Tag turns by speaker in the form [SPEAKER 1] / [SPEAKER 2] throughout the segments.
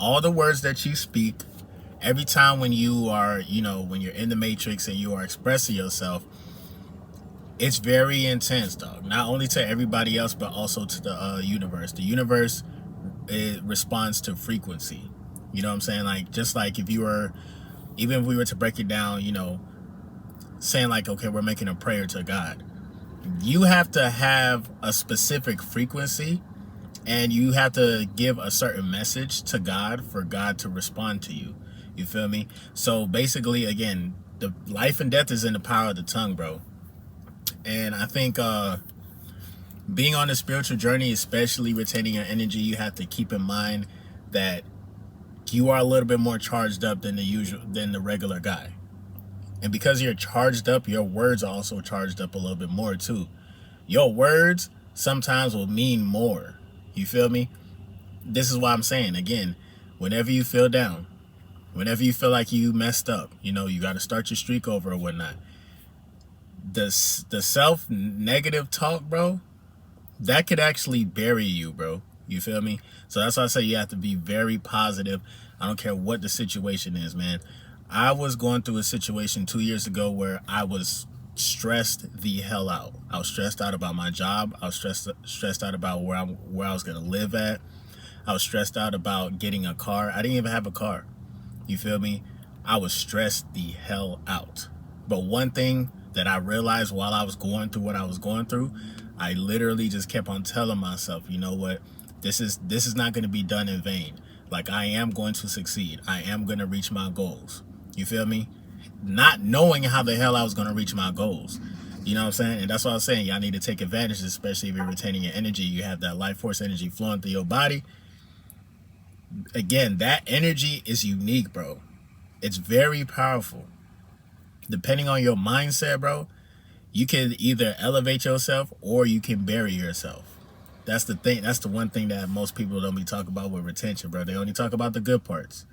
[SPEAKER 1] all the words that you speak, every time when you are, when you're in the matrix and you are expressing yourself, it's very intense, dog. Not only to everybody else, but also to the universe. The universe, it responds to frequency. You know what I'm saying? Like, just like if you were, even if we were to break it down, saying like, okay, we're making a prayer to God. You have to have a specific frequency and you have to give a certain message to God for God to respond to you. You feel me? So basically, again, the life and death is in the power of the tongue, bro. And I think being on a spiritual journey, especially retaining your energy, you have to keep in mind that you are a little bit more charged up than the regular guy. And because you're charged up, your words are also charged up a little bit more too. Your words sometimes will mean more. You feel me? This is why I'm saying, again, whenever you feel down, whenever you feel like you messed up, you got to start your streak over or whatnot. The self-negative talk, bro, that could actually bury you, bro. You feel me? So that's why I say you have to be very positive. I don't care what the situation is, man. I was going through a situation 2 years ago where I was stressed the hell out. I was stressed out about my job. I was stressed out about where I was gonna live at. I was stressed out about getting a car. I didn't even have a car. You feel me? I was stressed the hell out. But one thing that I realized while I was going through what I was going through, I literally just kept on telling myself, you know what? This is not going to be done in vain. Like, I am going to succeed. I am going to reach my goals. You feel me? Not knowing how the hell I was going to reach my goals. You know what I'm saying? And that's what I was saying. Y'all need to take advantage, especially if you're retaining your energy. You have that life force energy flowing through your body. Again, that energy is unique, bro. It's very powerful. Depending on your mindset, bro, you can either elevate yourself or you can bury yourself. That's the thing. That's the one thing that most people don't be talking about with retention, bro. They only talk about the good parts.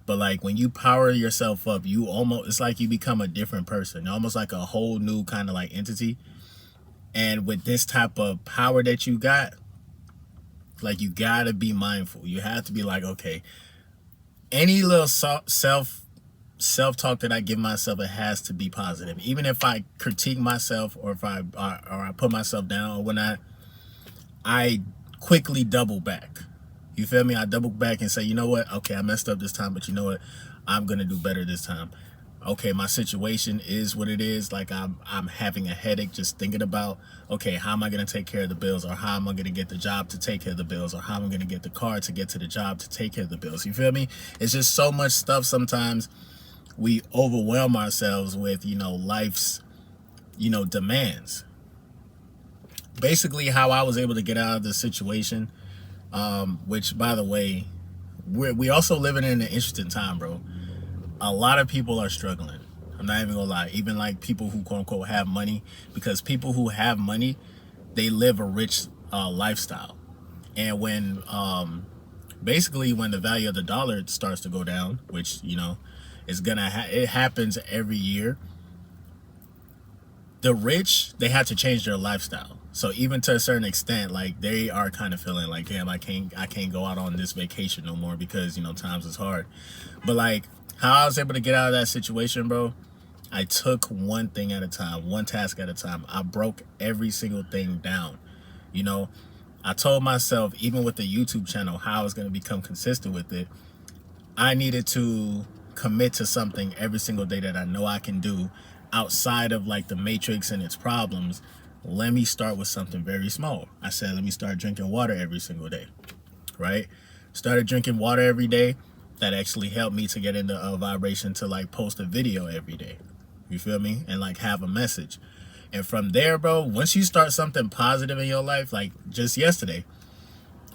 [SPEAKER 1] But like when you power yourself up, it's like you become a different person, almost like a whole new kind of like entity. And with this type of power that you got, like, you gotta be mindful. You have to be like, okay, any little self-talk that I give myself, it has to be positive. Even if I critique myself or if I put myself down or whatnot, I quickly double back. You feel me? I double back and say, you know what? Okay, I messed up this time, but you know what? I'm gonna do better this time. Okay, my situation is what it is. Like, I'm having a headache just thinking about, okay, how am I gonna take care of the bills, or how am I gonna get the job to take care of the bills, or how am I gonna get the car to get to the job to take care of the bills. You feel me? It's just so much stuff. Sometimes we overwhelm ourselves with, life's, demands. Basically, how I was able to get out of this situation, which, by the way, we also living in an interesting time, bro. A lot of people are struggling. I'm not even gonna lie. Even like people who quote unquote have money, because people who have money, they live a rich lifestyle. And when basically when the value of the dollar starts to go down, which is it happens every year, the rich, they have to change their lifestyle. So even to a certain extent, like, they are kind of feeling like, damn, I can't go out on this vacation no more because times is hard. But like, how I was able to get out of that situation, bro, I took one thing at a time, one task at a time. I broke every single thing down. I told myself, even with the YouTube channel, how I was going to become consistent with it. I needed to commit to something every single day that I know I can do outside of like the matrix and its problems. Let me start with something very small. I said, let me start drinking water every single day, right? Started drinking water every day. That actually helped me to get into a vibration to like post a video every day. You feel me? And like have a message. And from there, bro, once you start something positive in your life, like just yesterday,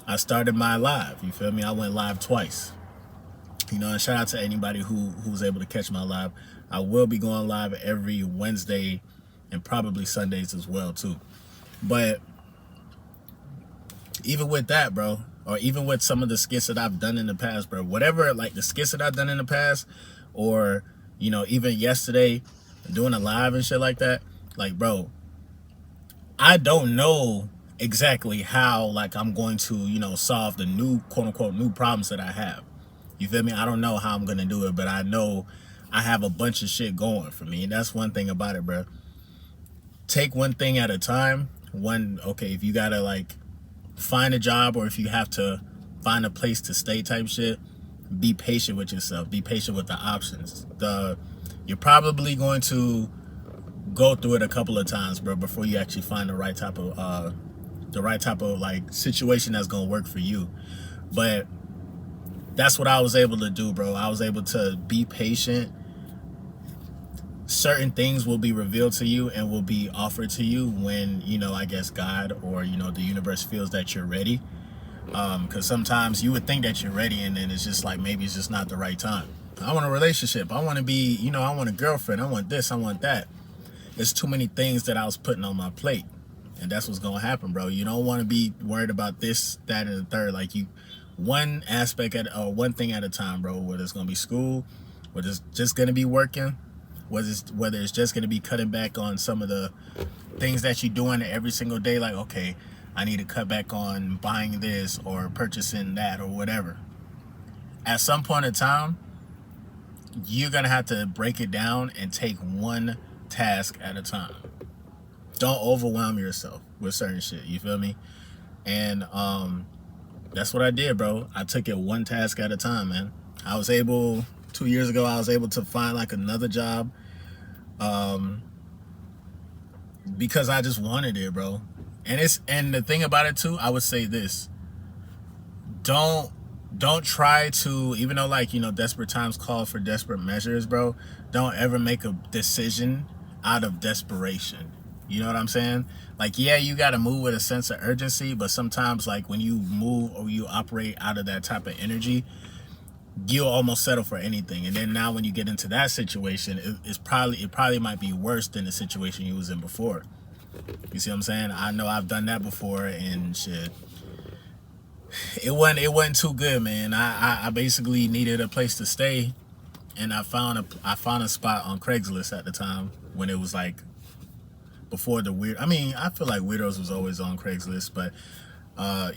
[SPEAKER 1] I started my live. You feel me? I went live twice. And shout out to anybody who's able to catch my live. I will be going live every Wednesday and probably Sundays as well too. But even with that, bro, or even with some of the skits that I've done in the past, bro, whatever, like the skits that I've done in the past, or even yesterday doing a live and shit like that, like, bro, I don't know exactly how, like, I'm going to solve the new quote unquote new problems that I have. You feel me? I don't know how I'm gonna do it, but I know I have a bunch of shit going for me, and that's one thing about it, bro. Take one thing at a time. Okay, if you gotta like find a job, or if you have to find a place to stay type shit, be patient with yourself. Be patient with the options. You're probably going to go through it a couple of times, bro, before you actually find the right type of like situation that's gonna work for you. But that's what I was able to do, bro. I was able to be patient. Certain things will be revealed to you and will be offered to you when, I guess God or, the universe feels that you're ready. Because sometimes you would think that you're ready, and then it's just like, maybe it's just not the right time. I want a relationship. I want to be, I want a girlfriend. I want this. I want that. It's too many things that I was putting on my plate. And that's what's going to happen, bro. You don't want to be worried about this, that, and the third. Like, one aspect one thing at a time, bro. Whether it's going to be school, whether it's just going to be working, whether it's just going to be cutting back on some of the things that you're doing every single day. Like, okay, I need to cut back on buying this or purchasing that or whatever. At some point in time, you're going to have to break it down and take one task at a time. Don't overwhelm yourself with certain shit. You feel me? And that's what I did, bro. I took it one task at a time, man. 2 years ago, I was able to find like another job because I just wanted it, bro. And the thing about it too, I would say this: don't try to, even though like desperate times call for desperate measures, bro. Don't ever make a decision out of desperation. You know what I'm saying? Like, yeah, you got to move with a sense of urgency, but sometimes like when you move or you operate out of that type of energy, you'll almost settle for anything. And then now when you get into that situation, it probably might be worse than the situation you was in before. You see what I'm saying? I know I've done that before, and shit, it wasn't too good, man. I basically needed a place to stay, and I found a spot on Craigslist at the time when it was like before the weird. I mean, I feel like Weirdos was always on Craigslist, but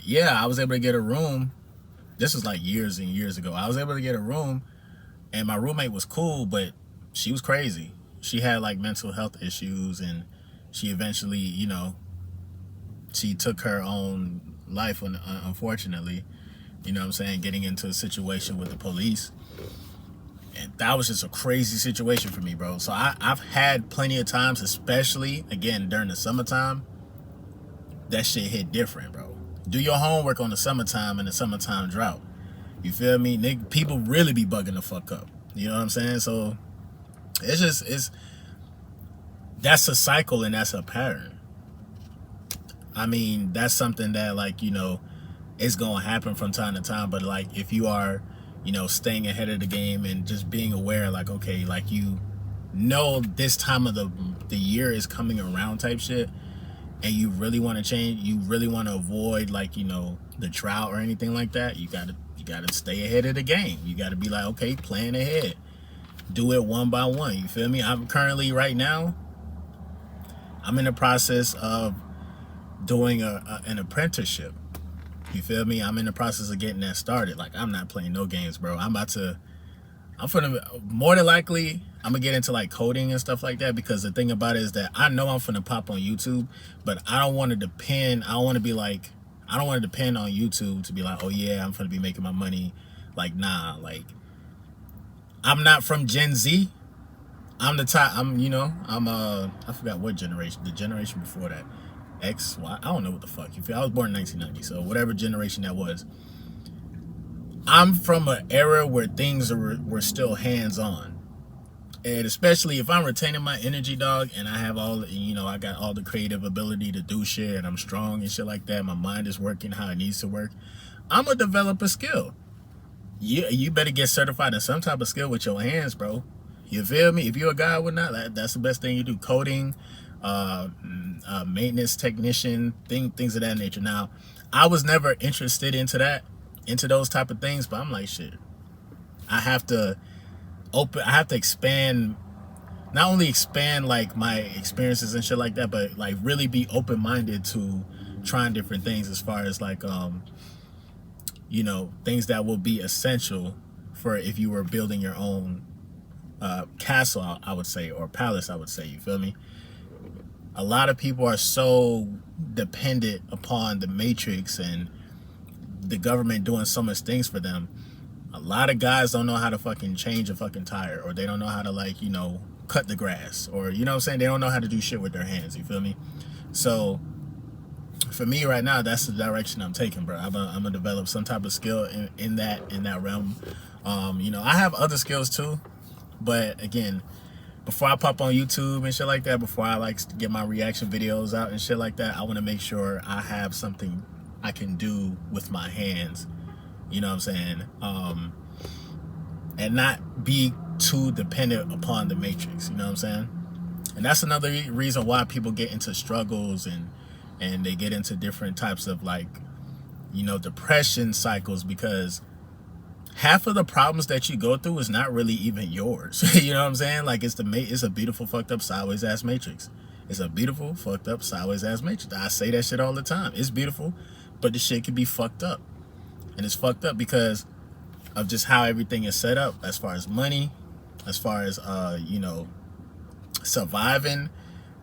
[SPEAKER 1] yeah, I was able to get a room. This was like years and years ago. I was able to get a room, and my roommate was cool, but she was crazy. She had like mental health issues, and she eventually, she took her own life, unfortunately. You know what I'm saying? Getting into a situation with the police. And that was just a crazy situation for me, bro. So I've had plenty of times, especially, again, during the summertime, that shit hit different, bro. Do your homework on the summertime and the summertime drought. You feel me? People really be bugging the fuck up. You know what I'm saying? So that's a cycle and that's a pattern. I mean, that's something that like, it's going to happen from time to time. But like, if you are, staying ahead of the game and just being aware, like, okay, like, this time of the year is coming around type shit, and you really want to change, you really want to avoid like, the drought or anything like that, you gotta stay ahead of the game. You gotta be like, okay, plan ahead. Do it one by one. You feel me? I'm currently right now, I'm in the process of doing an apprenticeship. You feel me? I'm in the process of getting that started. Like, I'm not playing no games, bro. More than likely, I'm gonna get into like coding and stuff like that, because the thing about it is that I know I'm finna pop on YouTube, but I don't want to depend on YouTube to be like, oh yeah, I'm finna be making my money. Like, nah, like, I'm not from Gen Z. I'm I forgot what generation, the generation before that. X, Y, I don't know what the fuck. I was born in 1990, so whatever generation that was. I'm from an era where things were still hands-on. And especially if I'm retaining my energy, dog, and I have I got all the creative ability to do shit, and I'm strong and shit like that, my mind is working how it needs to work, I'm gonna develop a skill. You better get certified in some type of skill with your hands, bro. You feel me? If you're a guy or whatnot, that's the best thing you do. Coding, maintenance technician, things of that nature. Now, I was never interested into those type of things, but I'm like, shit, I have to expand, not only expand like my experiences and shit like that, but like really be open-minded to trying different things, as far as like things that will be essential for if you were building your own castle, I would say, or palace, I would say. You feel me? A lot of people are so dependent upon the matrix and the government doing so much things for them. A lot of guys don't know how to fucking change a fucking tire, or they don't know how to, like, you know, cut the grass, or, you know what I'm saying, they don't know how to do shit with their hands. You feel me? So for me right now, that's the direction I'm taking, bro. I'm gonna develop some type of skill in that realm. You know, I have other skills too, but again, before I pop on YouTube and shit like that, before I like get my reaction videos out and shit like that, I want to make sure I have something I can do with my hands, you know what I'm saying, and not be too dependent upon the matrix, you know what I'm saying. And that's another reason why people get into struggles and they get into different types of, like, you know, depression cycles, because half of the problems that you go through is not really even yours. You know what I'm saying? Like, it's a beautiful fucked up sideways ass matrix. It's a beautiful fucked up sideways ass matrix. I say that shit all the time. It's beautiful, but the shit can be fucked up. And it's fucked up because of just how everything is set up, as far as money, as far as you know, surviving,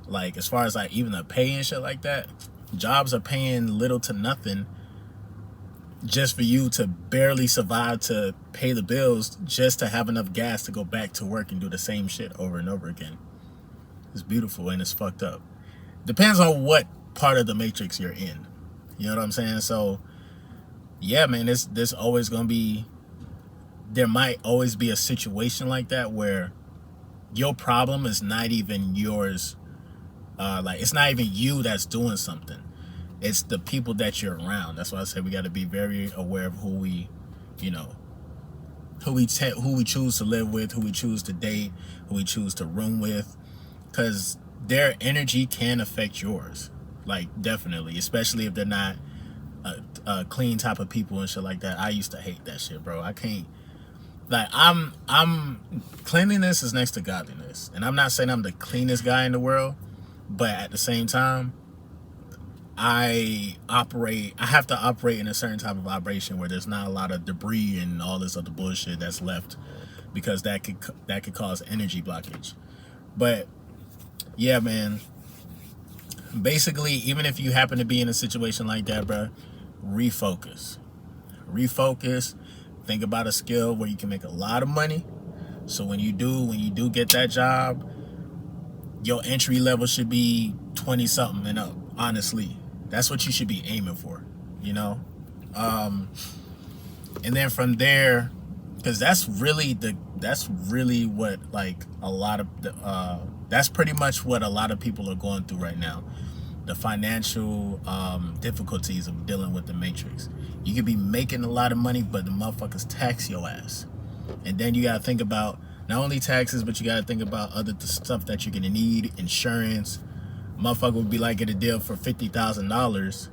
[SPEAKER 1] like as far as like even the pay and shit like that. Jobs are paying little to nothing just for you to barely survive, to pay the bills, just to have enough gas to go back to work and do the same shit over and over again. It's beautiful and it's fucked up. Depends on what part of the matrix you're in. You know what I'm saying? So yeah, man, there's always gonna be, there might always be a situation like that where your problem is not even yours. Like, it's not even you that's doing something. It's the people that you're around. That's why I say we got to be very aware of who we, you know, who we choose to live with, who we choose to date, who we choose to room with, because their energy can affect yours. Like, definitely, especially if they're not a clean type of people and shit like that. I used to hate that shit, bro. I can't. Like, cleanliness is next to godliness, and I'm not saying I'm the cleanest guy in the world, but at the same time, I have to operate in a certain type of vibration where there's not a lot of debris and all this other bullshit that's left, because that could cause energy blockage. But yeah, man, basically, even if you happen to be in a situation like that, bro, refocus. Think about a skill where you can make a lot of money, so when you do get that job, your entry level should be 20 something and up. Honestly, that's what you should be aiming for, you know. And then from there, because that's really what, like, a lot of that's pretty much what a lot of people are going through right now. The financial difficulties of dealing with the matrix. You could be making a lot of money, but the motherfuckers tax your ass. And then you gotta think about not only taxes, but you gotta think about other stuff that you're gonna need, insurance. Motherfucker would be like, get a deal for $50,000,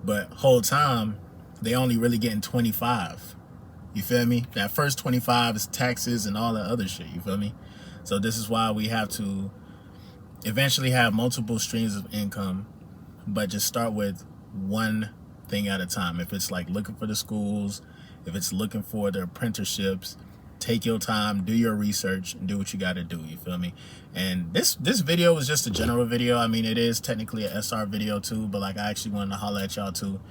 [SPEAKER 1] but whole time they only really getting 25. You feel me? That first 25 is taxes and all that other shit. You feel me? So this is why we have to eventually have multiple streams of income, but just start with one thing at a time. If it's like looking for the schools, if it's looking for the apprenticeships, take your time, do your research, and do what you got to do. You feel me? And this video was just a general video. I mean, it is technically a SR video too, but like, I actually wanted to holler at y'all too,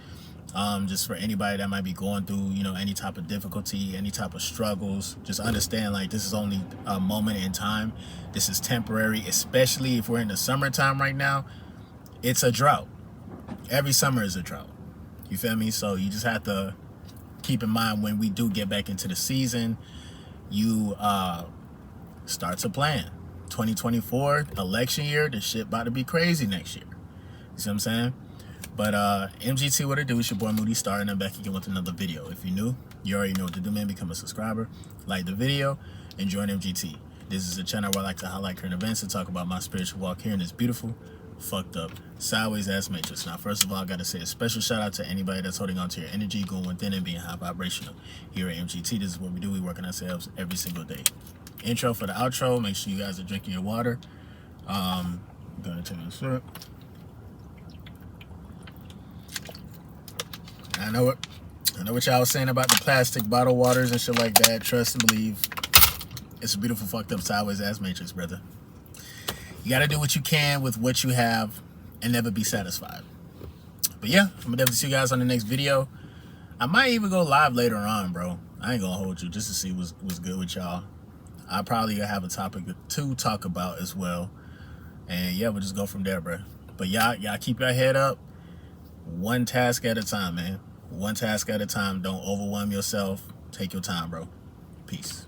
[SPEAKER 1] just for anybody that might be going through, you know, any type of difficulty, any type of struggles. Just understand, like, this is only a moment in time. This is temporary, especially if we're in the summertime right now. It's a drought. Every summer is a drought. You feel me? So you just have to keep in mind, when we do get back into the season, you start to plan. 2024 election year, this shit about to be crazy next year. You see what I'm saying? But MGT, what it do? It's your boy Moody, Starr, and I'm back again with another video. If you're new, you already know what to do, man. Become a subscriber, like the video, and join MGT. This is a channel where I like to highlight current events and talk about my spiritual walk here in this beautiful, fucked up, sideways ass matrix. Now, first of all, I gotta say a special shout out to anybody that's holding on to your energy, going within, and being high vibrational. Here at MGT, this is what we do. We work on ourselves every single day. Intro for the outro. Make sure you guys are drinking your water. I'm gonna take a sip. I know it. I know what y'all was saying about the plastic bottle waters and shit like that. Trust and believe. It's a beautiful, fucked up, sideways ass matrix, brother. You gotta do what you can with what you have and never be satisfied. But yeah, I'm gonna definitely see you guys on the next video. I might even go live later on, bro. I ain't gonna hold you just to see what's good with y'all. I probably have a topic to talk about as well. And yeah, we'll just go from there, bro. But y'all keep your head up. One task at a time, man. One task at a time. Don't overwhelm yourself. Take your time, bro. Peace.